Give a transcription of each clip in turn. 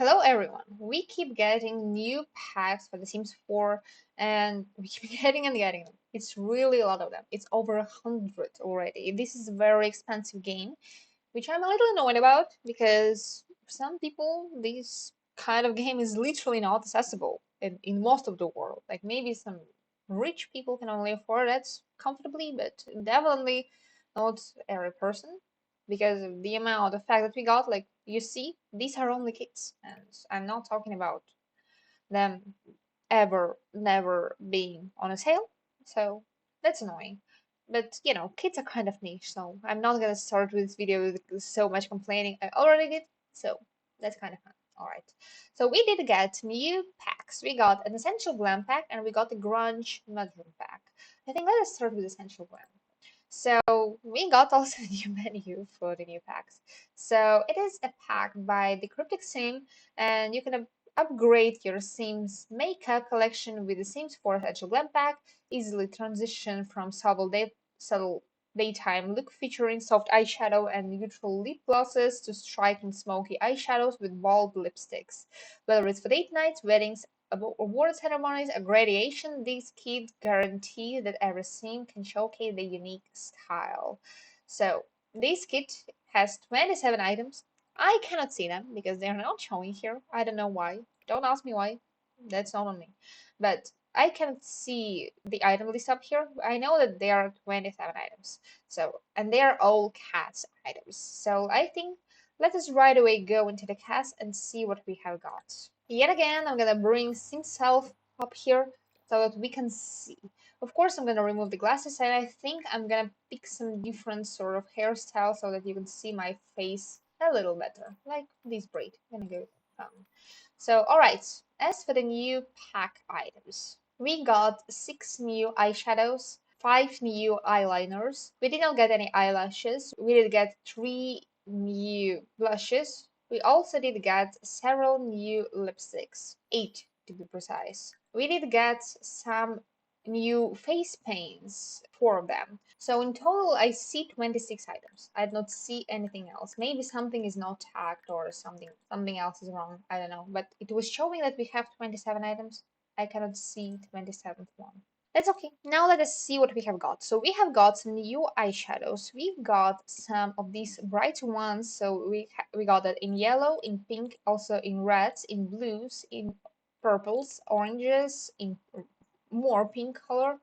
Hello everyone! We keep getting new packs for The Sims 4 and we keep getting and getting them. It's really a lot of them. It's over 100 already. This is a very expensive game, which I'm a little annoyed about because for some people this kind of game is literally not accessible in most of the world. Like maybe some rich people can only afford it comfortably, but definitely not every person because of the amount of fact that we got. Like you see, these are only kits, and I'm not talking about them ever never being on a sale. So that's annoying. But you know, kits are kind of niche, so I'm not gonna start with this video with so much complaining. I already did, so that's kind of fun. Alright. So we did get new packs. We got an Essential Glam pack and we got the Grunge Mudroom pack. I think let us start with Essential Glam. So we got also a new menu for the new packs. So it is a pack by the Crypticsim, and you can upgrade your Sims makeup collection with the Sims 4 Essential Glam pack. Easily transition from subtle daytime look featuring soft eyeshadow and neutral lip glosses to striking smoky eyeshadows with bold lipsticks. Whether it's for date nights, weddings, award ceremonies, a graduation, these kits guarantee that every sim can showcase their unique style. So this kit has 27 items. I cannot see them because they're not showing here. I don't know why. Don't ask me why. That's not on me. But I can see the item list up here. I know that there are 27 items. So, and they are all cast items. So I think let us right away go into the cast and see what we have got. Yet again, I'm gonna bring Self up here so that we can see. Of course, I'm gonna remove the glasses and I think I'm gonna pick some different sort of hairstyle so that you can see my face a little better. Like this braid. I'm gonna go down. So, alright, as for the new pack items, we got 6 new eyeshadows, 5 new eyeliners. We did not get any eyelashes. We did get 3 new blushes. We also did get several new lipsticks, 8 to be precise. We did get some new face paints, 4 of them. So in total I see 26 items. I did not see anything else. Maybe something is not tagged or something else is wrong. I don't know. But it was showing that we have 27 items. I cannot see 27th one. That's okay. Now let us see what we have got. So we have got some new eyeshadows. We've got some of these bright ones. So we got that in yellow, in pink, also in reds, in blues, in purples, oranges, in more pink color.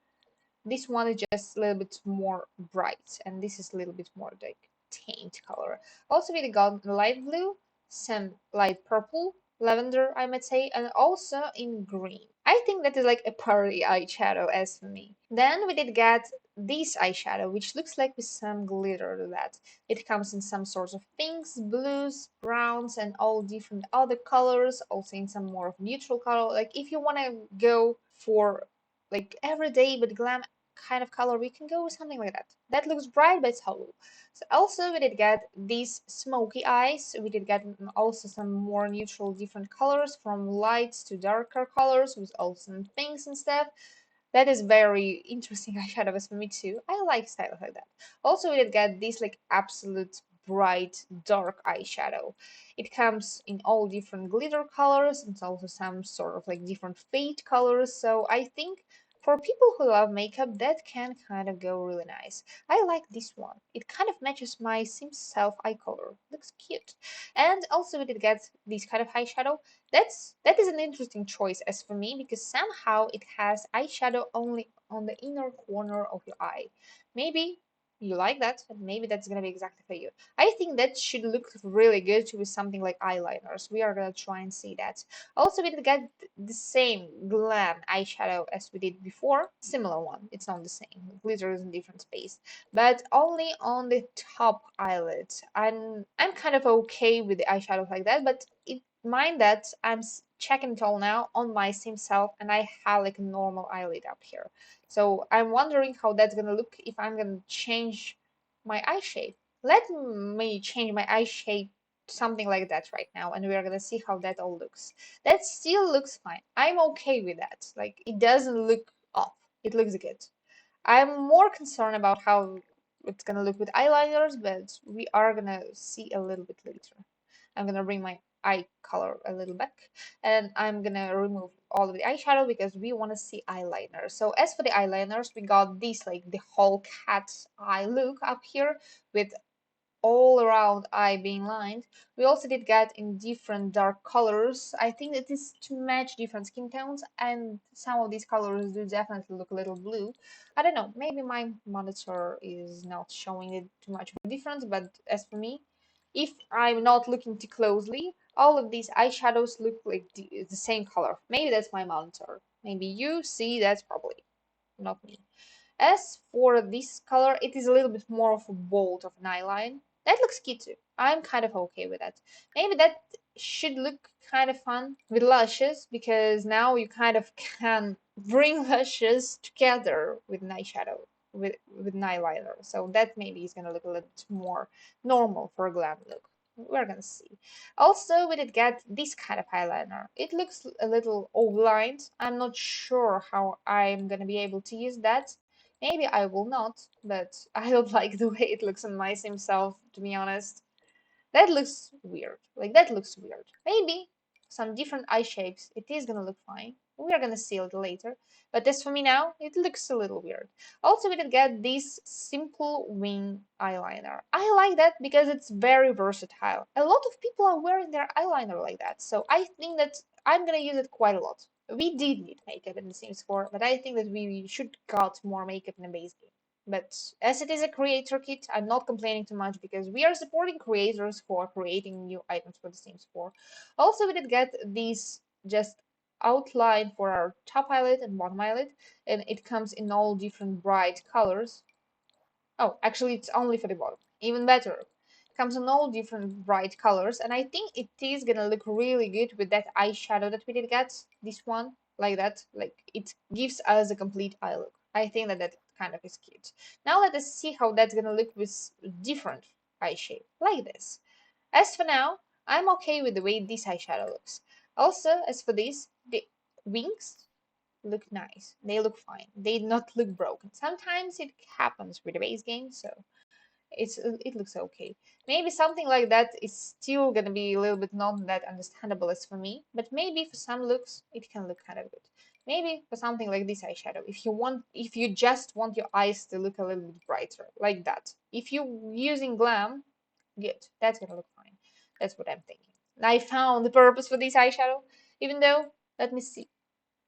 This one is just a little bit more bright, and this is a little bit more like taint color. Also we got light blue, some light purple, lavender I might say, and also in green. I think that is like a party eyeshadow as for me. Then we did get this eyeshadow, which looks like with some glitter to that. It comes in some sorts of pinks, blues, browns, and all different other colors, also in some more of neutral color. Like if you want to go for like everyday but glam kind of color, we can go with something like that. That looks bright, but it's hollow. So also we did get these smoky eyes. We did get also some more neutral different colors from lights to darker colors with also some pinks and stuff. That is very interesting eyeshadows for me too. I like styles like that. Also we did get this like absolute bright dark eyeshadow. It comes in all different glitter colors and also some sort of like different fade colors. So I think for people who love makeup, that can kind of go really nice. I like this one. It kind of matches my Sims Self eye color. Looks cute. And also we did get this kind of eyeshadow. That is an interesting choice as for me because somehow it has eyeshadow only on the inner corner of your eye. Maybe you like that, and maybe that's gonna be exactly for you. I think that should look really good with something like eyeliners. We are gonna try and see that. Also, we did get the same Glam eyeshadow as we did before. Similar one. It's not the same. Glitter is in different space, but only on the top eyelid. I'm kind of okay with the eyeshadow like that, but mind that I'm checking it all now on my Sim self, and I have like a normal eyelid up here. So I'm wondering how that's gonna look if I'm gonna change my eye shape. Let me change my eye shape to something like that right now, and we're gonna see how that all looks. That still looks fine. I'm okay with that. Like it doesn't look off. It looks good. I'm more concerned about how it's gonna look with eyeliners, but we are gonna see a little bit later. I'm gonna bring my eye color a little bit, and I'm gonna remove all of the eyeshadow because we want to see eyeliner. So as for the eyeliners, we got this like the whole cat's eye look up here with all around eye being lined. We also did get in different dark colors. I think it is to match different skin tones, and some of these colors do definitely look a little blue. I don't know, maybe my monitor is not showing it too much of a difference, but as for me, if I'm not looking too closely, all of these eyeshadows look like the same color. Maybe that's my monitor. Maybe you see that's probably not me. As for this color, it is a little bit more of a bold of an eyeline. That looks cute too. I'm kind of okay with that. Maybe that should look kind of fun with lashes because now you kind of can bring lashes together with an eyeshadow, with an eyeliner. So that maybe is gonna look a little bit more normal for a glam look. We're gonna see. Also, we did get this kind of eyeliner. It looks a little overlined. I'm not sure how I'm gonna be able to use that. Maybe I will not, but I don't like the way it looks on my same self, to be honest. That looks weird. Like, that looks weird. Maybe some different eye shapes, it is gonna look fine. We are gonna see it later. But as for me now, it looks a little weird. Also, we did get this simple wing eyeliner. I like that because it's very versatile. A lot of people are wearing their eyeliner like that, so I think that I'm gonna use it quite a lot. We did need makeup in The Sims 4, but I think that we should got more makeup in the base game. But as it is a creator kit, I'm not complaining too much because we are supporting creators who are creating new items for The Sims 4. Also, we did get these just outline for our top eyelid and bottom eyelid, and it comes in all different bright colors. Oh, actually, it's only for the bottom. Even better. Comes in all different bright colors, and I think it is gonna look really good with that eyeshadow that we did get. This one, like that. Like, it gives us a complete eye look. I think that that kind of is cute. Now let us see how that's gonna look with different eye shape, like this. As for now, I'm okay with the way this eyeshadow looks. Also, as for this, the wings look nice. They look fine. They not look broken. Sometimes it happens with the base game, so it looks okay. Maybe something like that is still gonna be a little bit not that understandable as for me, but maybe for some looks it can look kind of good. Maybe for something like this eyeshadow, if you just want your eyes to look a little bit brighter, like that. If you're using Glam, good. That's gonna look fine. That's what I'm thinking. I found the purpose for this eyeshadow, even though, let me see,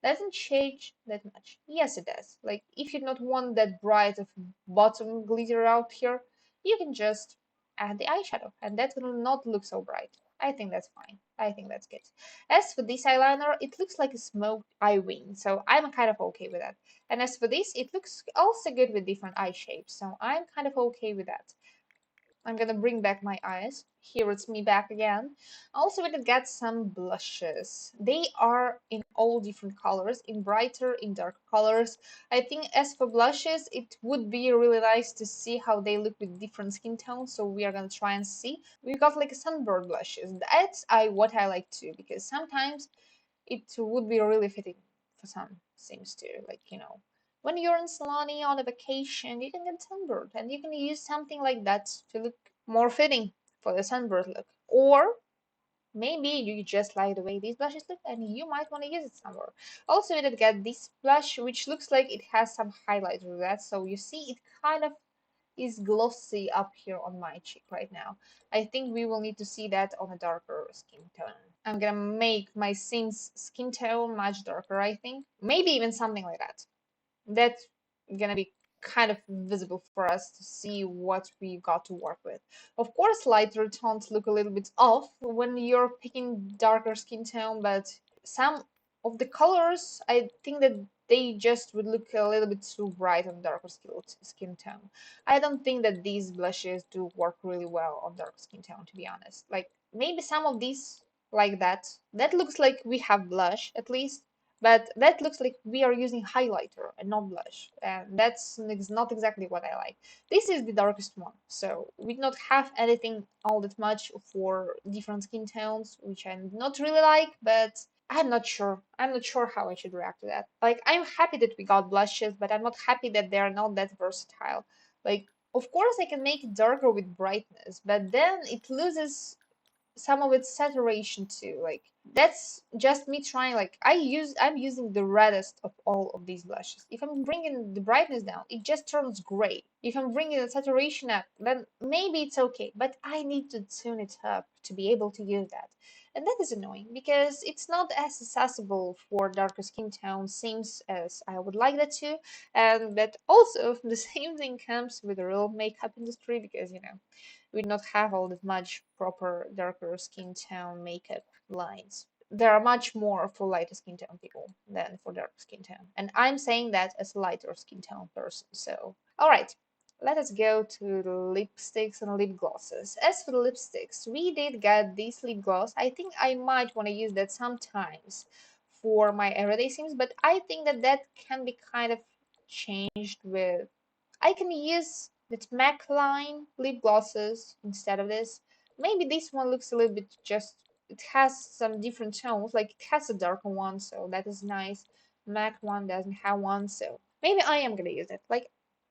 doesn't change that much. Yes, it does. Like, if you don't want that bright of bottom glitter out here, you can just add the eyeshadow, and that will not look so bright. I think that's fine. I think that's good. As for this eyeliner, it looks like a smoked eye wing, so I'm kind of okay with that. And as for this, it looks also good with different eye shapes, so I'm kind of okay with that. I'm gonna bring back my eyes. Here it's me back again. Also, we did get some blushes. They are in all different colors, in brighter, in darker colors. I think as for blushes, it would be really nice to see how they look with different skin tones. So we are gonna try and see. We got like a sunbird blushes. That's what I like too, because sometimes it would be really fitting for some Sims too. Like, when you're in Solani on a vacation, you can get sunburned and you can use something like that to look more fitting for the sunburned look. Or maybe you just like the way these blushes look and you might want to use it somewhere. Also, we did get this blush, which looks like it has some highlight with that. So you see, it kind of is glossy up here on my cheek right now. I think we will need to see that on a darker skin tone. I'm gonna make my Sims skin tone much darker, I think. Maybe even something like that. That's gonna be kind of visible for us to see what we got to work with. Of course, lighter tones look a little bit off when you're picking darker skin tone, but some of the colors, I think that they just would look a little bit too bright on darker skin tone. I don't think that these blushes do work really well on dark skin tone, to be honest. Like, maybe some of these, like that looks like we have blush, at least, but that looks like we are using highlighter and not blush, and that's not exactly what I like. This is the darkest one, so we do not have anything all that much for different skin tones, which I not really like, but I'm not sure. I'm not sure how I should react to that. Like, I'm happy that we got blushes, but I'm not happy that they are not that versatile. Like, of course I can make it darker with brightness, but then it loses some of its saturation too. Like that's just me trying. Like I'm using the reddest of all of these blushes. If I'm bringing the brightness down, it just turns gray. If I'm bringing the saturation up, then maybe it's okay. But I need to tune it up to be able to use that. And that is annoying because it's not as accessible for darker skin tone seems as I would like that to. And that also the same thing comes with the real makeup industry because we do not have all that much proper darker skin tone makeup lines. There are much more for lighter skin tone people than for dark skin tone. And I'm saying that as a lighter skin tone person. So, alright, let us go to the lipsticks and lip glosses. As for the lipsticks, we did get this lip gloss. I think I might want to use that sometimes for my everyday sims, but I think that that can be kind of changed with I can use the MAC line lip glosses instead of this. Maybe this one looks a little bit just, it has some different tones, like it has a darker one, so that is nice. MAC one doesn't have one, so maybe I am gonna use it. Like,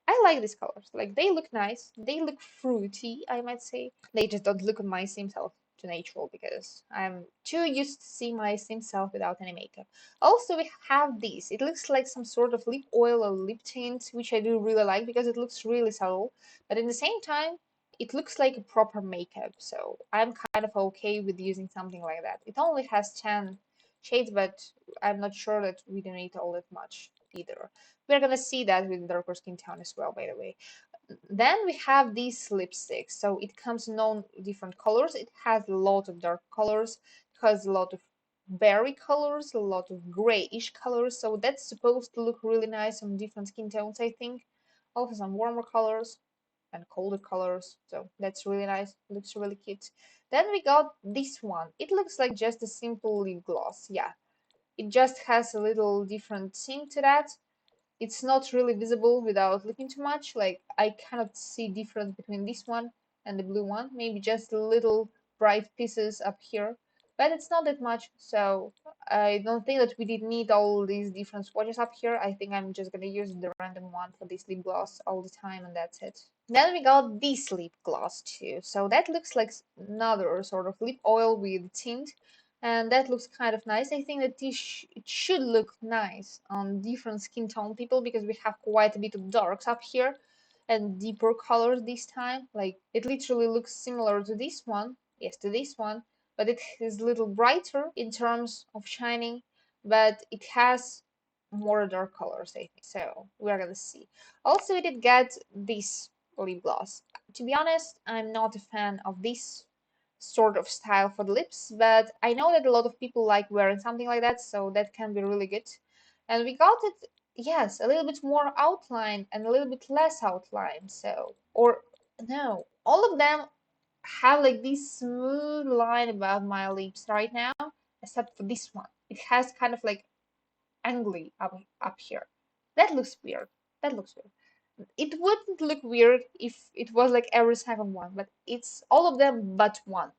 I like these colors. Like, they look nice, they look fruity, I might say. They just don't look on my same self to natural because I'm too used to see my same self without any makeup. Also, we have this. It looks like some sort of lip oil or lip tint, which I do really like because it looks really subtle. But in the same time, it looks like a proper makeup. So I'm kind of okay with using something like that. It only has 10 shades, but I'm not sure that we don't need all that much either. We're gonna see that with darker skin tone as well, by the way. Then we have these lipsticks. So it comes in all different colors. It has a lot of dark colors, it has a lot of berry colors, a lot of grayish colors. So that's supposed to look really nice on different skin tones, I think. Also some warmer colors and colder colors. So that's really nice. Looks really cute. Then we got this one. It looks like just a simple lip gloss. Yeah. It just has a little different thing to that. It's not really visible without looking too much. Like I cannot see difference between this one and the blue one. Maybe just little bright pieces up here, but it's not that much. So I don't think that we did need all these different swatches up here. I think I'm just gonna use the random one for this lip gloss all the time, and that's it. Then we got this lip gloss too. So that looks like another sort of lip oil with tint, and that looks kind of nice. I think that it should look nice on different skin tone people because we have quite a bit of darks up here and deeper colors this time. Like it literally looks similar to this one, yes, to this one, but it is a little brighter in terms of shining, but it has more dark colors, I think. So we're gonna see. Also, we did get this lip gloss. To be honest, I'm not a fan of this sort of style for the lips, but I know that a lot of people like wearing something like that, so that can be really good. And we got it, yes, a little bit more outline and a little bit less outline. So, or no, all of them have like this smooth line above my lips right now, except for this one. It has kind of like angly up here. That looks weird. That looks weird. It wouldn't look weird if it was like every second one, but it's all of them but one.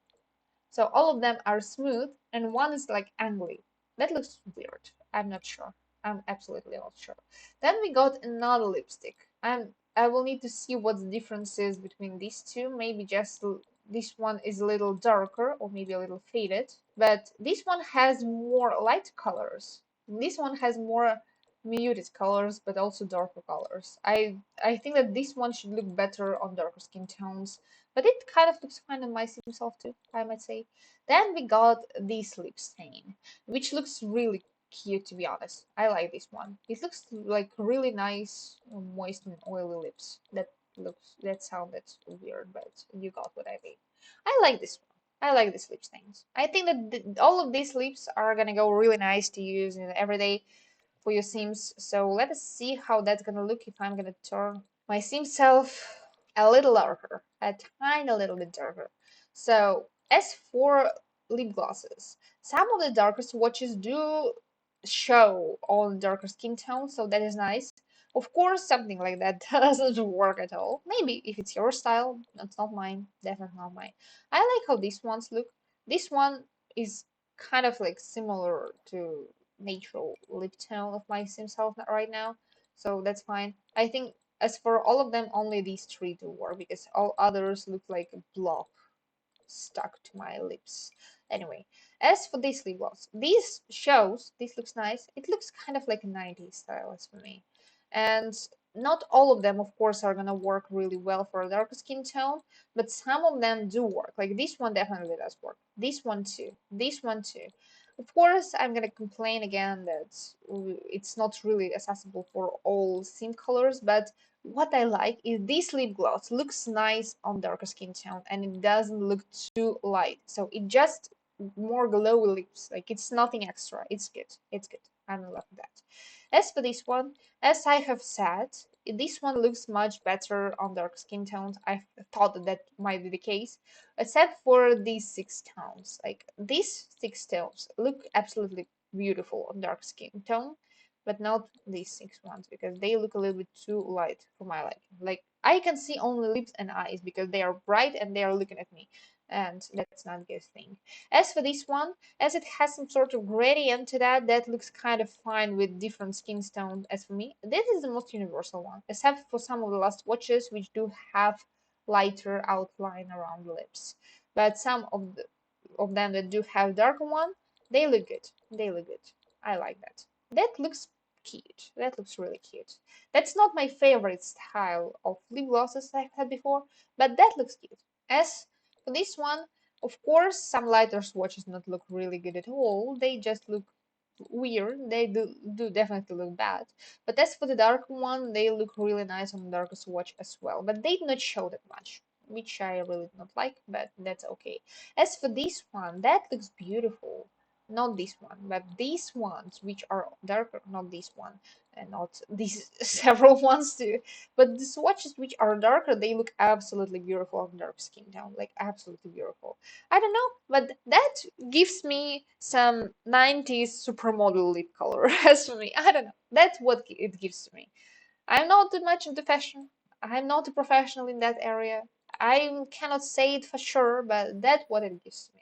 So all of them are smooth and one is like angly. That looks weird. I'm not sure. I'm absolutely not sure. Then we got another lipstick. And I will need to see what the difference is between these two. Maybe just this one is a little darker or maybe a little faded. But this one has more light colors. This one has more muted colors but also darker colors. I think that this one should look better on darker skin tones, but it kind of looks fine on my skin self too, I might say. Then we got this lip stain, which looks really cute to be honest. I like this one. It looks like really nice, moist and oily lips. That sounded weird, but you got what I mean. I like this one. I like these lip stains. I think that all of these lips are gonna go really nice to use in everyday for your Sims. So let us see how that's gonna look if I'm gonna turn my Sim self a little darker, a tiny little bit darker. So as for lip glosses, some of the darker swatches do show all darker skin tones, so that is nice. Of course, something like that doesn't work at all. Maybe if it's your style, that's not mine. Definitely not mine. I like how these ones look. This one is kind of like similar to natural lip tone of my sim self right now, so that's fine. I think as for all of them, only these three do work because all others look like a blob. stuck to my lips. Anyway, as for this lip gloss, this looks nice. It looks kind of like a 90s style as for me. And not all of them, of course, are gonna work really well for a darker skin tone, but some of them do work. Like this one definitely does work. This one too. This one too. Of course, I'm gonna complain again that it's not really accessible for all skin colors, but what I like is this lip gloss looks nice on darker skin tone and it doesn't look too light. So it just more glowy lips. Like it's nothing extra. It's good. It's good. I'm in love with that. As for this one, as I have said, this one looks much better on dark skin tones. I thought that might be the case, except for these 6 tones. Like these 6 tones look absolutely beautiful on dark skin tone, but not these 6 ones because they look a little bit too light for my liking. Like I can see only lips and eyes because they are bright and they are looking at me, and that's not a good thing. As for this one, as it has some sort of gradient to that looks kind of fine with different skin tones. As for me, this is the most universal one, except for some of the last watches which do have lighter outline around the lips. But some of them that do have darker one, they look good. They look good. I like that. That looks cute. That looks really cute. That's not my favorite style of lip glosses I've had before, but that looks cute. As for this one, of course, some lighter swatches not look really good at all. They just look weird. They do definitely look bad. But as for the darker one, they look really nice on the darker swatch as well. But they do not show that much, which I really do not like, but that's okay. As for this one, that looks beautiful. Not this one, but these ones, which are darker, not this one, and not these several ones too. But the swatches which are darker, they look absolutely beautiful on dark skin tone, like absolutely beautiful. I don't know, but that gives me some 90s supermodel lip color. As for me, I don't know. That's what it gives to me. I'm not that much into fashion. I'm not a professional in that area. I cannot say it for sure, but that's what it gives to me.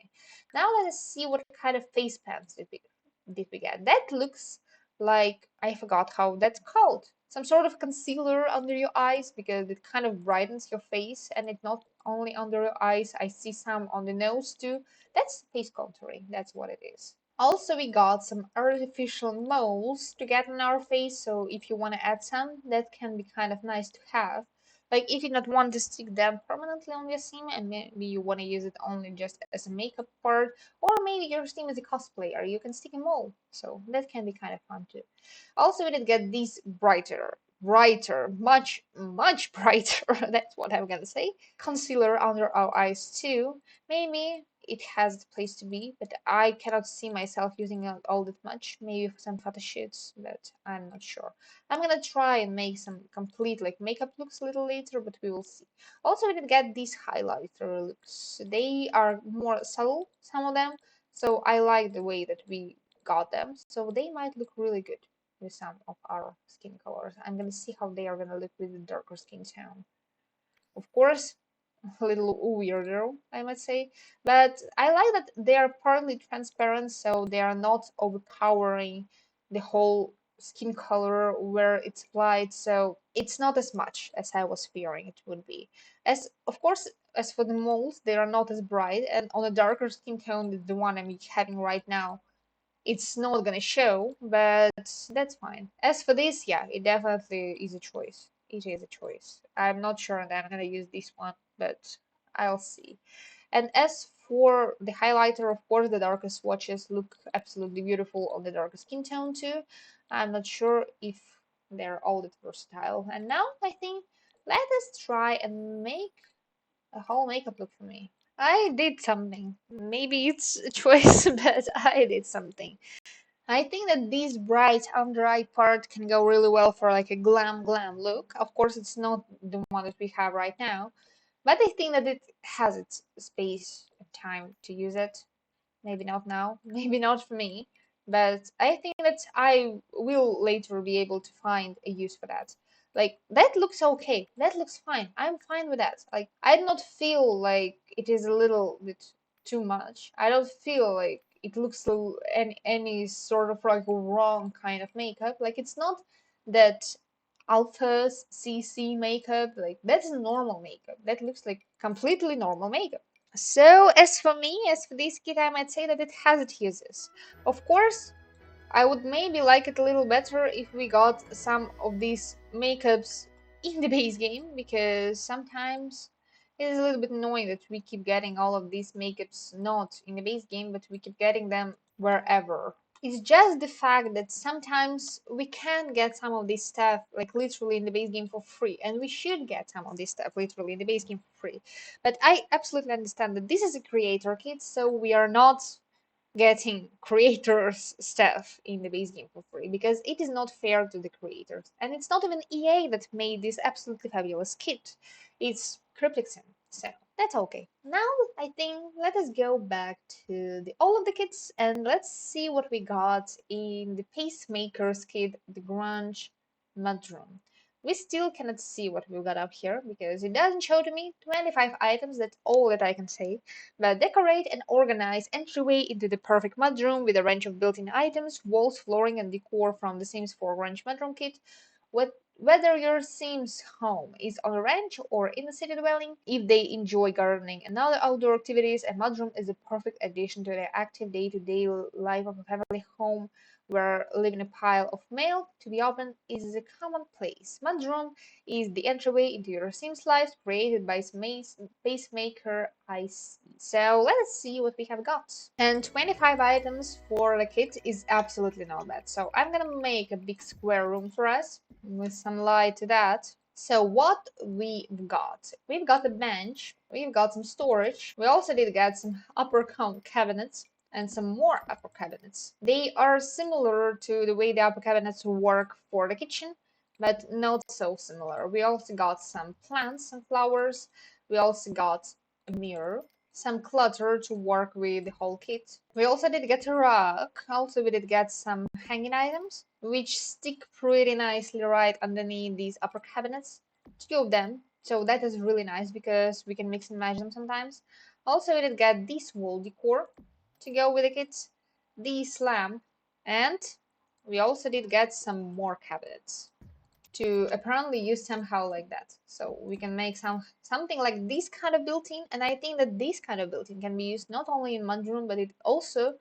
Now let us see what kind of face pants did we get. That looks like I forgot how that's called. Some sort of concealer under your eyes because it kind of brightens your face, and it's not only under your eyes. I see some on the nose too. That's face contouring. That's what it is. Also, we got some artificial moles to get on our face, so if you want to add some, that can be kind of nice to have. Like if you don't want to stick them permanently on your sim and maybe you want to use it only just as a makeup part, or maybe your sim is a cosplayer, you can stick a mole. So that can be kind of fun too. Also, we did get these brighter, much brighter, that's what I'm gonna say, concealer under our eyes too. Maybe it has the place to be, but I cannot see myself using it all that much. Maybe for some photo shoots, but I'm not sure. I'm gonna try and make some complete like makeup looks a little later, but we will see. Also, we did get these highlighter looks. They are more subtle, some of them, so I like the way that we got them. So they might look really good with some of our skin colors. I'm gonna see how they are gonna look with the darker skin tone. Of course, a little weirder, I might say, but I like that they are partly transparent, so they are not overpowering the whole skin color where it's applied, so it's not as much as I was fearing it would be. As of course, as for the moles, they are not as bright, and on a darker skin tone, the one I'm having right now, it's not gonna show, but that's fine. As for this, yeah, it definitely is a choice. It is a choice. I'm not sure that I'm gonna use this one, but I'll see. And as for the highlighter, of course, the darkest swatches look absolutely beautiful on the darkest skin tone too. I'm not sure if they're all that versatile. And now I think let us try and make a whole makeup look for me. I did something. Maybe it's a choice, but I did something. I think that this bright under eye part can go really well for like a glam look. Of course, it's not the one that we have right now, but I think that it has its space and time to use it. Maybe not now, maybe not for me, but I think that I will later be able to find a use for that. Like that looks okay. That looks fine. I'm fine with that. Like I do not feel like it is a little bit too much. I don't feel like it looks any sort of like wrong kind of makeup. Like it's not that alpha CC makeup. Like that's normal makeup. That looks like completely normal makeup. So as for me, as for this kit, I might say that it has its uses. Of course, I would maybe like it a little better if we got some of these makeups in the base game, because sometimes it is a little bit annoying that we keep getting all of these makeups not in the base game, but we keep getting them wherever. It's just the fact that sometimes we can get some of this stuff like literally in the base game for free, and we should get some of this stuff literally in the base game for free. But I absolutely understand that this is a creator kit, so we are not getting creators stuff in the base game for free, because it is not fair to the creators, and it's not even EA that made this absolutely fabulous kit. It's Crypticsim, so that's okay. Now I think let us go back to all of the kits and let's see what we got in the Pacemaker's kit, the Grange Mudroom. We still cannot see what we got up here because it doesn't show to me 25 items. That's all that I can say. But decorate and organize entryway into the perfect mudroom with a range of built-in items, walls, flooring, and decor from the Sims 4 Grange Mudroom kit. Whether your Sims home is on a ranch or in a city dwelling, if they enjoy gardening and other outdoor activities, a mudroom is a perfect addition to their active day-to-day life of a family home where living a pile of mail to be opened is a commonplace. Mudroom is the entryway into your Sims lives created by Pacemaker IC. So let us see what we have got. And 25 items for the kit is absolutely not bad. So I'm gonna make a big square room for us with some light to that. So what we've got? We've got a bench, we've got some storage, we also did get some upper cabinets, and some more upper cabinets. They are similar to the way the upper cabinets work for the kitchen, but not so similar. We also got some plants and flowers. We also got a mirror, some clutter to work with the whole kit. We also did get a rug. Also, we did get some hanging items, which stick pretty nicely right underneath these upper cabinets. Two of them. So that is really nice because we can mix and match them sometimes. Also, we did get this wall decor to go with the kit, this lamp, and we also did get some more cabinets to apparently use somehow like that. So we can make something like this kind of built-in, and I think that this kind of built-in can be used not only in mudroom, but it also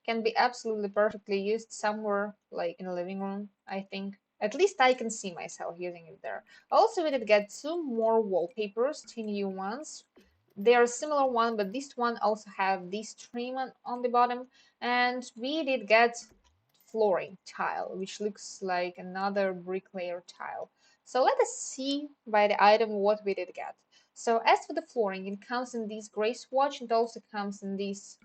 can be absolutely perfectly used somewhere like in a living room, I think. At least I can see myself using it there. Also, we did get two more wallpapers, two new ones. They are similar one, but this one also have this trim on the bottom, and we did get flooring tile, which looks like another bricklayer tile. So let us see by the item what we did get. So as for the flooring, it comes in this gray swatch. It also comes in this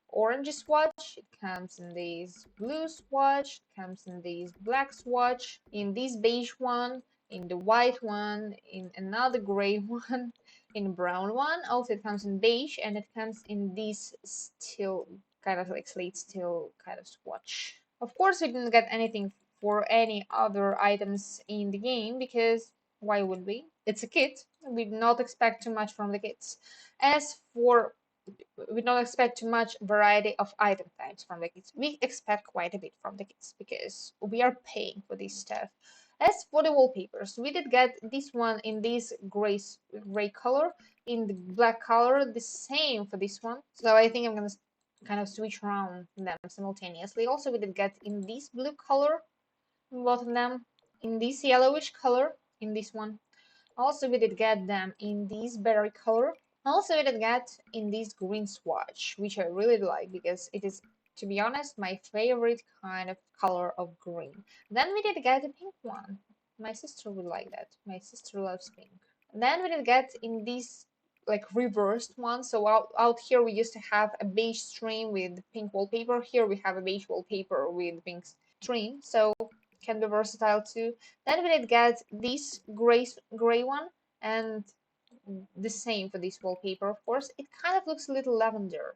orange swatch, it comes in this blue swatch, it comes in this black swatch, in this beige one, in the white one, in another gray one, in brown one. Also it comes in beige, and it comes in this steel, kind of like slate steel kind of swatch. Of course we didn't get anything for any other items in the game, because why would we? It's a kit. We do not expect too much from the kits. As for We don't expect too much variety of item types from the kits. We expect quite a bit from the kits because we are paying for this stuff. As for the wallpapers, we did get this one in this gray color, in the black color, the same for this one. So I think I'm gonna kind of switch around them simultaneously. Also, we did get in this blue color, both of them, in this yellowish color, in this one. Also, we did get them in this berry color. Also, we did get in this green swatch, which I really like because it is, to be honest, my favorite kind of color of green. Then we did get a pink one. My sister would like that. My sister loves pink. Then we did get in this like reversed one. So out here we used to have a beige stream with pink wallpaper. Here we have a beige wallpaper with pink stream. So can be versatile too. Then we did get this gray one, and the same for this wallpaper, of course. It kind of looks a little lavender.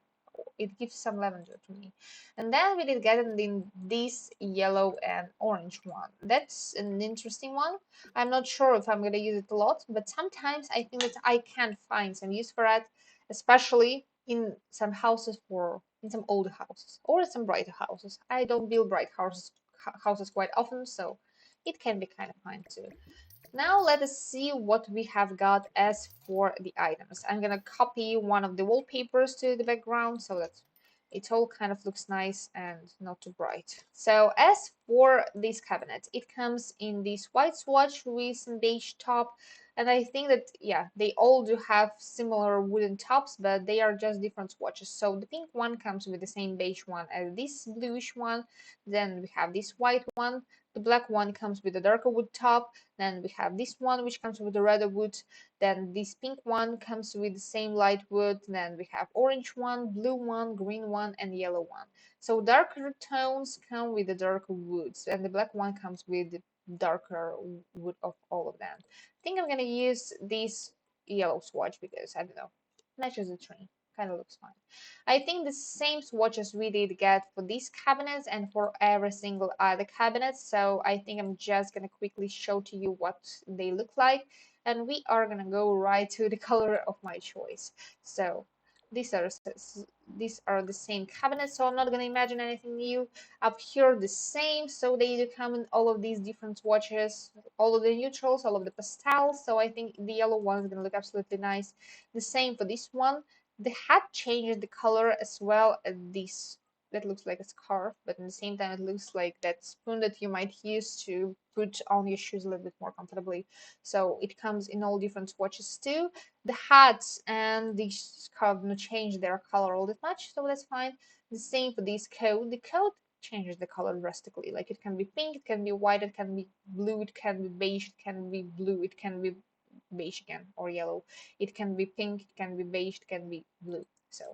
It gives some lavender to me. And then we did get it in this yellow and orange one. That's an interesting one. I'm not sure if I'm going to use it a lot, but sometimes I think that I can find some use for it, especially in some houses, for in some older houses or some brighter houses. I don't build bright houses quite often, so it can be kind of fine too. Now let us see what we have got as for the items. I'm gonna copy one of the wallpapers to the background so that it all kind of looks nice and not too bright. So as for this cabinet, it comes in this white swatch with some beige top, and I think that, yeah, they all do have similar wooden tops, but they are just different swatches. So the pink one comes with the same beige one as this bluish one. Then we have this white one. The black one comes with a darker wood top. Then we have this one, which comes with a redder wood. Then this pink one comes with the same light wood. Then we have orange one, blue one, green one, and yellow one. So darker tones come with the darker woods, and the black one comes with the darker wood of all of them. I think I'm gonna use this yellow swatch because I don't know, matches the tree. Kind of looks fine. I think the same swatches we did get for these cabinets and for every single other cabinet. So I think I'm just gonna quickly show to you what they look like, and we are gonna go right to the color of my choice. So these are these are the same cabinets, so I'm not gonna imagine anything new. Up here the same, so they do come in all of these different swatches, all of the neutrals, all of the pastels. So I think the yellow one is gonna look absolutely nice. The same for this one. The hat changes the color as well as this. That looks like a scarf, but at the same time it looks like that spoon that you might use to put on your shoes a little bit more comfortably. So it comes in all different swatches too. The hats and the scarf don't change their color all that much, so that's fine. The same for this coat. The coat changes the color drastically. Like it can be pink, it can be white, it can be blue, it can be beige, it can be blue, it can be beige again or yellow. It can be pink, it can be beige, it can be blue. So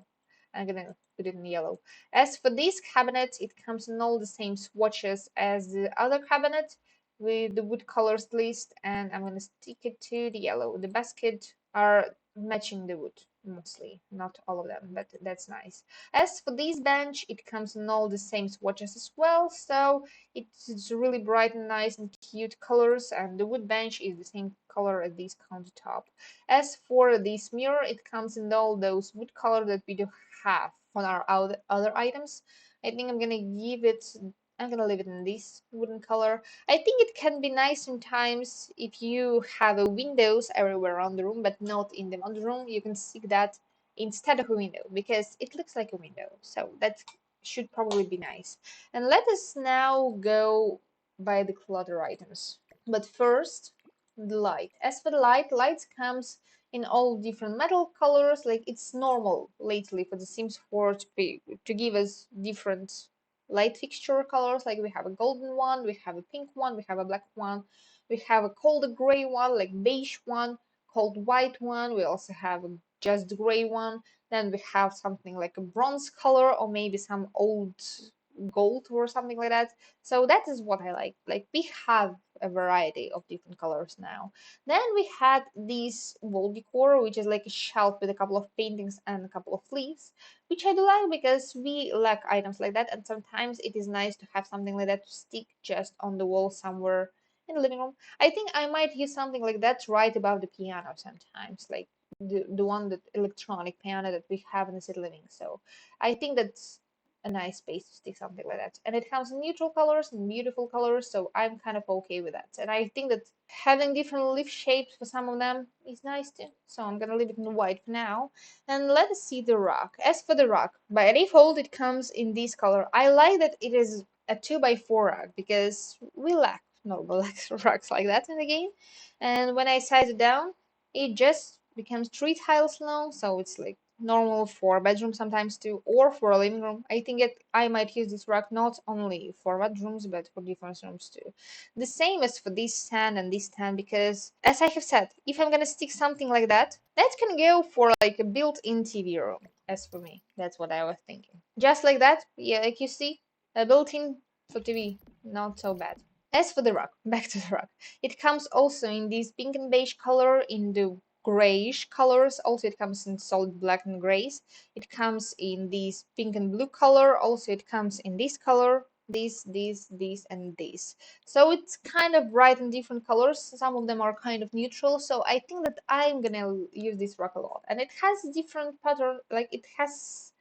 I'm gonna put it in yellow. As for this cabinet, it comes in all the same swatches as the other cabinet with the wood colors list, and I'm gonna stick it to the yellow. The basket are matching the wood mostly, not all of them, but that's nice. As for this bench, it comes in all the same swatches as well, so it's really bright and nice and cute colors, and the wood bench is the same color as this countertop. As for this mirror, it comes in all those wood color that we do have on our other items. I think I'm gonna leave it in this wooden color. I think it can be nice sometimes if you have a windows everywhere around the room, but not in the mudroom. You can stick that instead of a window because it looks like a window. So that should probably be nice. And let us now go by the clutter items. But first, the light. As for the light comes in all different metal colors. Like it's normal lately for the Sims 4 to give us different light fixture colors. Like we have a golden one, we have a pink one, we have a black one, we have a cold gray one, like beige one, cold white one. We also have a just gray one. Then we have something like a bronze color or maybe some old gold or something like that. So that is what I like. Like we have a variety of different colors now. Then we had this wall decor, which is like a shelf with a couple of paintings and a couple of leaves, which I do like because we lack items like that, and sometimes it is nice to have something like that to stick just on the wall somewhere in the living room. I think I might use something like that right above the piano sometimes, like the one that electronic piano that we have in the city living. So I think that's a nice space to stick something like that. And it comes in neutral colors and beautiful colors, so I'm kind of okay with that. And I think that having different leaf shapes for some of them is nice too. So I'm gonna leave it in white for now. And let us see the rock. As for the rock, by default it comes in this color. I like that it is a 2x4 rock because we lack normal rocks like that in the game. And when I size it down, it just becomes 3 tiles long, so it's like normal for a bedroom sometimes too, or for a living room. I think I might use this rack not only for bedrooms but for different rooms too. The same as for this stand and this stand because, as I have said, if I'm gonna stick something like that, that can go for like a built-in TV room. As for me, that's what I was thinking. Just like that, yeah, like you see, a built-in for TV, not so bad. As for the rug, back to the rug, it comes also in this pink and beige color, in the grayish colors. Also, it comes in solid black and grays. It comes in this pink and blue color. Also, it comes in this color, this, and this. So it's kind of bright in different colors. Some of them are kind of neutral. So I think that I'm gonna use this rug a lot. And it has different pattern, like it has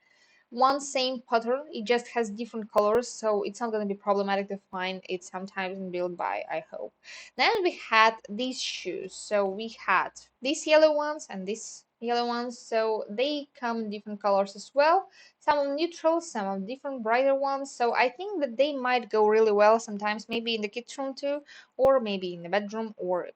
one same pattern. It just has different colors, so it's not going to be problematic to find it sometimes and build by, I hope. Then we had these shoes. So we had these yellow ones and these yellow ones. So they come in different colors as well. Some are neutral, some are different brighter ones. So I think that they might go really well sometimes, maybe in the kids' room too, or maybe in the bedroom or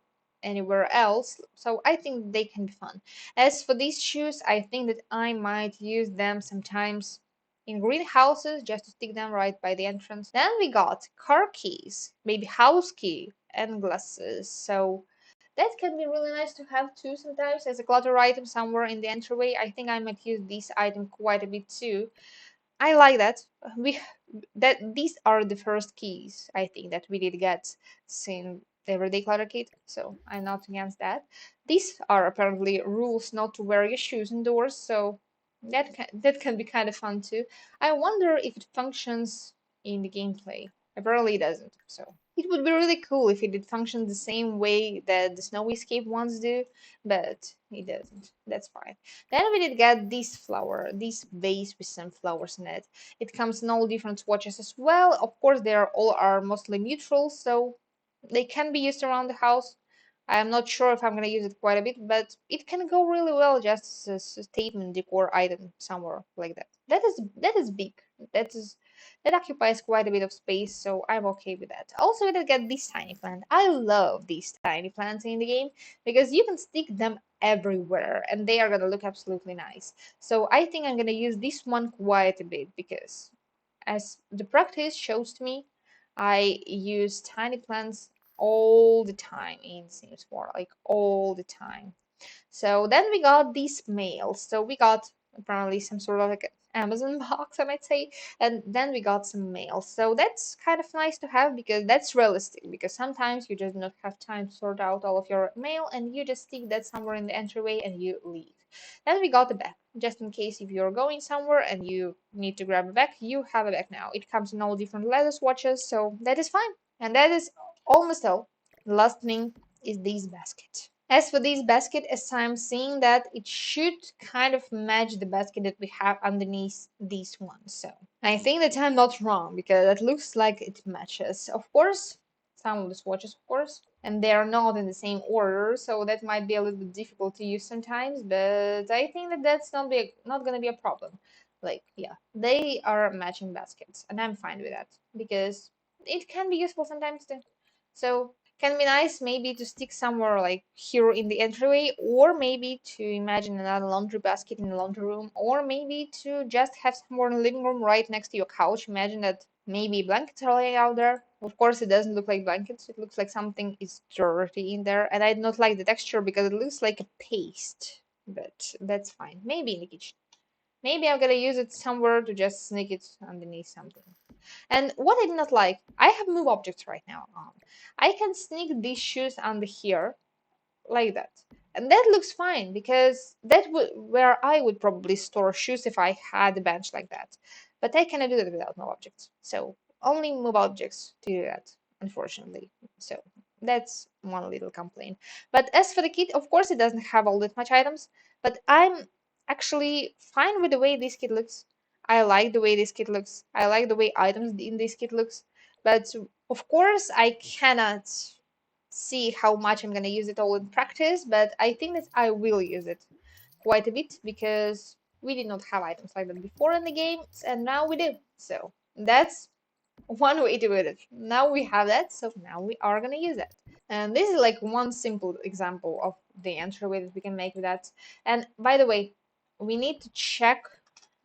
anywhere else. So I think they can be fun. As for these shoes, I think that I might use them sometimes in greenhouses just to stick them right by the entrance. Then we got car keys, maybe house key, and glasses. So that can be really nice to have too sometimes as a clutter item somewhere in the entryway. I think I might use this item quite a bit too. I like that. We that these are the first keys I think that we did get since the everyday clutter kit, so I'm not against that. These are apparently rules not to wear your shoes indoors, so that can be kind of fun too. I wonder if it functions in the gameplay. Apparently it doesn't, so it would be really cool if it did function the same way that the Snow Escape ones do, but it doesn't. That's fine. Then we did get this vase with some flowers in it. It comes in all different swatches as well. Of course, they are all are mostly neutral, so they can be used around the house. I'm not sure if I'm gonna use it quite a bit, but it can go really well just as a statement decor item somewhere like that. That is big. That is that occupies quite a bit of space, so I'm okay with that. Also, we did get this tiny plant. I love these tiny plants in the game because you can stick them everywhere and they are gonna look absolutely nice. So I think I'm gonna use this one quite a bit because as the practice shows to me, I use tiny plants all the time in Sims 4, like all the time. So then we got these mails. So we got apparently some sort of like Amazon box, I might say, and then we got some mail. So that's kind of nice to have because that's realistic. Because sometimes you just do not have time to sort out all of your mail, and you just stick that somewhere in the entryway and you leave. Then we got the bag, just in case if you're going somewhere and you need to grab a bag, you have a bag now. It comes in all different leather swatches, so that is fine. And that is almost all. The last thing is this basket. As for this basket, as I'm seeing that it should kind of match the basket that we have underneath this one. So I think that I'm not wrong because it looks like it matches. Of course, some of the swatches, of course, and they are not in the same order, so that might be a little bit difficult to use sometimes. But I think that that's not gonna be a problem. Like, yeah, they are matching baskets, and I'm fine with that because it can be useful sometimes too. So can be nice maybe to stick somewhere like here in the entryway, or maybe to imagine another laundry basket in the laundry room, or maybe to just have somewhere in the living room right next to your couch. Imagine that maybe blankets are laying out there. Of course, it doesn't look like blankets, it looks like something is dirty in there, and I do not like the texture because it looks like a paste, but that's fine. Maybe in the kitchen. Maybe I'm gonna use it somewhere to just sneak it underneath something. And what I do not like, I have move objects right now on. I can sneak these shoes under here like that. And that looks fine because that would where I would probably store shoes if I had a bench like that. But I cannot do that without move objects. So only move objects to do that, unfortunately. So that's one little complaint. But as for the kit, of course it doesn't have all that much items, but I'm actually fine with the way this kit looks. I like the way this kit looks. I like the way items in this kit looks. But of course I cannot see how much I'm gonna use it all in practice, but I think that I will use it quite a bit because we did not have items like that before in the game, and now we do. So that's one way to do it. Now we have that, so now we are gonna use that. And this is like one simple example of the entryway that we can make with that. And by the way, we need to check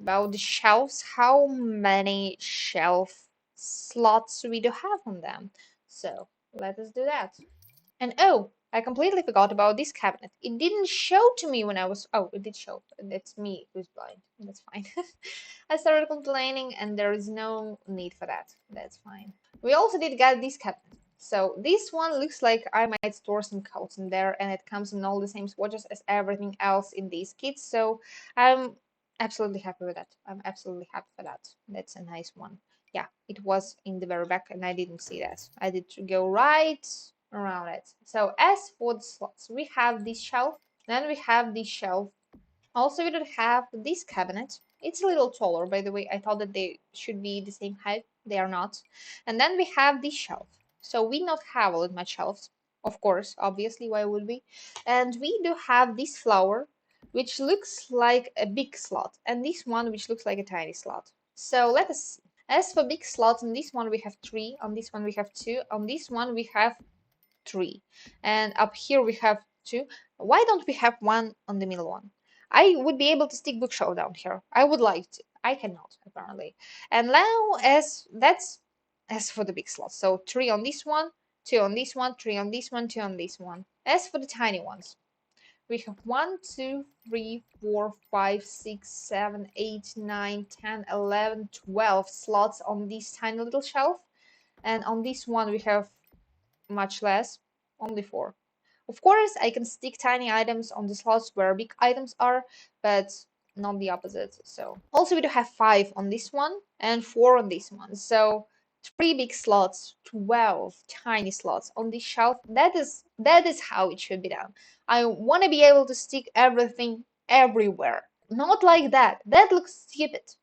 about the shelves, how many shelf slots we do have on them. So let us do that. And oh, I completely forgot about this cabinet. It didn't show to me when I was. Oh, it did show. It's me who's blind. That's fine. I started complaining, and there is no need for that. That's fine. We also did get this cabinet. So this one looks like I might store some coats in there, and it comes in all the same swatches as everything else in these kits. So I'm absolutely happy with that. I'm absolutely happy for that. That's a nice one. Yeah, it was in the very back, and I didn't see that. I did go right around it. So as for the slots, we have this shelf, then we have this shelf. Also, we don't have this cabinet. It's a little taller, by the way. I thought that they should be the same height. They are not. And then we have this shelf. So we not have all much shelves, of course, obviously, why would we? And we do have this flower, which looks like a big slot, and this one, which looks like a tiny slot. So let us see. As for big slots, on this one we have three, on this one we have two, on this one we have three, and up here we have two. Why don't we have one on the middle one? I would be able to stick bookshelf down here. I would like to. I cannot, apparently. And now, as for the big slots, so three on this one, two on this one, three on this one, two on this one. As for the tiny ones, we have 1, 2, 3, 4, 5, 6, 7, 8, 9, 10, 11, 12 slots on this tiny little shelf. And on this one, we have much less, only 4. Of course, I can stick tiny items on the slots where big items are, but not the opposite. So also we do have 5 on this one and 4 on this one. So 3 big slots, 12 tiny slots on this shelf. That is how it should be done. I want to be able to stick everything everywhere. Not like that. That looks stupid.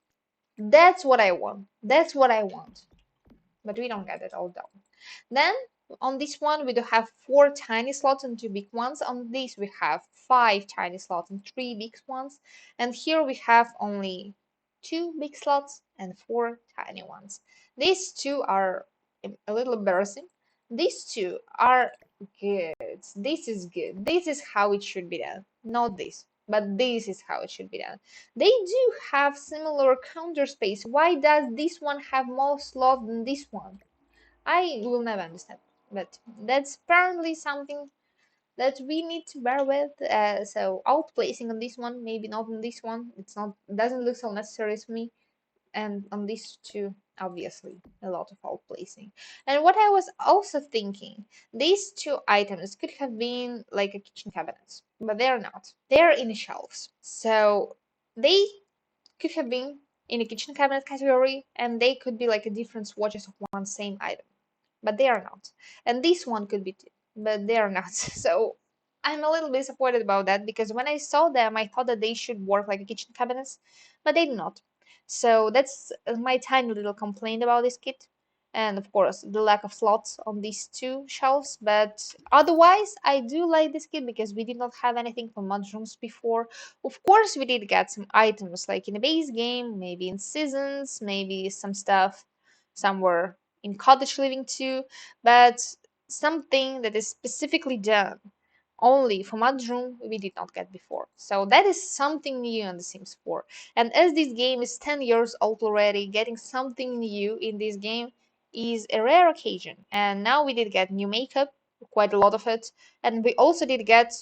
That's what I want. That's what I want. But we don't get it all done. Then on this one, we do have 4 tiny slots and 2 big ones. On this, we have 5 tiny slots and 3 big ones. And here we have only 2 big slots and 4 tiny ones. These two are a little embarrassing. These two are good. This is good. This is how it should be done. Not this, but this is how it should be done. They do have similar counter space. Why does this one have more slots than this one? I will never understand. But that's apparently something that we need to bear with. So outplacing on this one, maybe not on this one. It's not doesn't look so necessary to me. And on these two, obviously, a lot of outplacing. And what I was also thinking, these two items could have been like a kitchen cabinets, but they're not. They're in the shelves. So they could have been in a kitchen cabinet category, and they could be like a different swatches of one same item, but they are not. And this one could be too, but they are not. So I'm a little bit disappointed about that because when I saw them, I thought that they should work like a kitchen cabinets, but they do not. So that's my tiny little complaint about this kit. And of course, the lack of slots on these two shelves. But otherwise, I do like this kit because we did not have anything from Mudrooms before. Of course, we did get some items like in the base game, maybe in seasons, maybe some stuff somewhere in cottage living too, but something that is specifically done only for Mudroom we did not get before. So that is something new on The Sims 4. And as this game is 10 years old already, getting something new in this game is a rare occasion. And now we did get new makeup, quite a lot of it, and we also did get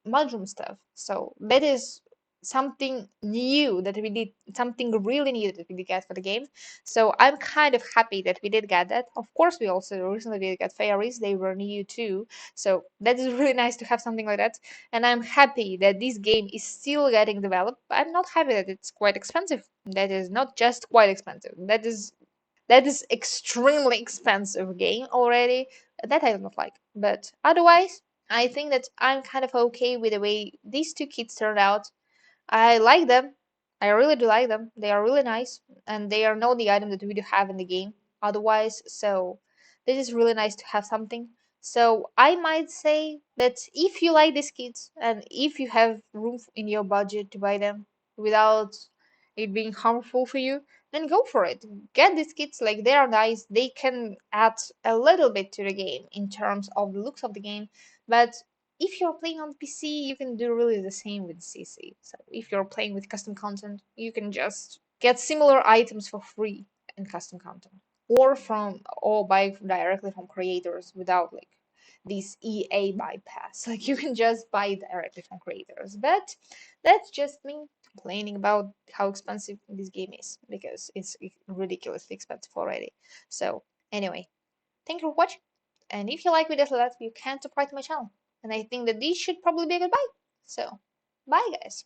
Mudroom stuff. So that is something new that we did, something really new that we did get for the game. So I'm kind of happy that we did get that. Of course, we also recently did get fairies, they were new too. So that is really nice to have something like that. And I'm happy that this game is still getting developed. I'm not happy that it's quite expensive. That is not just quite expensive. That is extremely expensive game already. That I don't like. But otherwise, I think that I'm kind of okay with the way these two kits turned out. I like them. I really do like them. They are really nice, and they are not the item that we do have in the game otherwise. So this is really nice to have something. So I might say that if you like these kits and if you have room in your budget to buy them without it being harmful for you, then go for it. Get these kits, like they are nice. They can add a little bit to the game in terms of the looks of the game, but if you're playing on PC, you can do really the same with CC. So if you're playing with custom content, you can just get similar items for free in custom content, or buy directly from creators without like this EA bypass. Like you can just buy directly from creators. But that's just me complaining about how expensive this game is because it's ridiculously expensive already. So anyway, thank you for watching. And if you like videos like that, you can subscribe to my channel. And I think that this should probably be a goodbye. So, bye guys.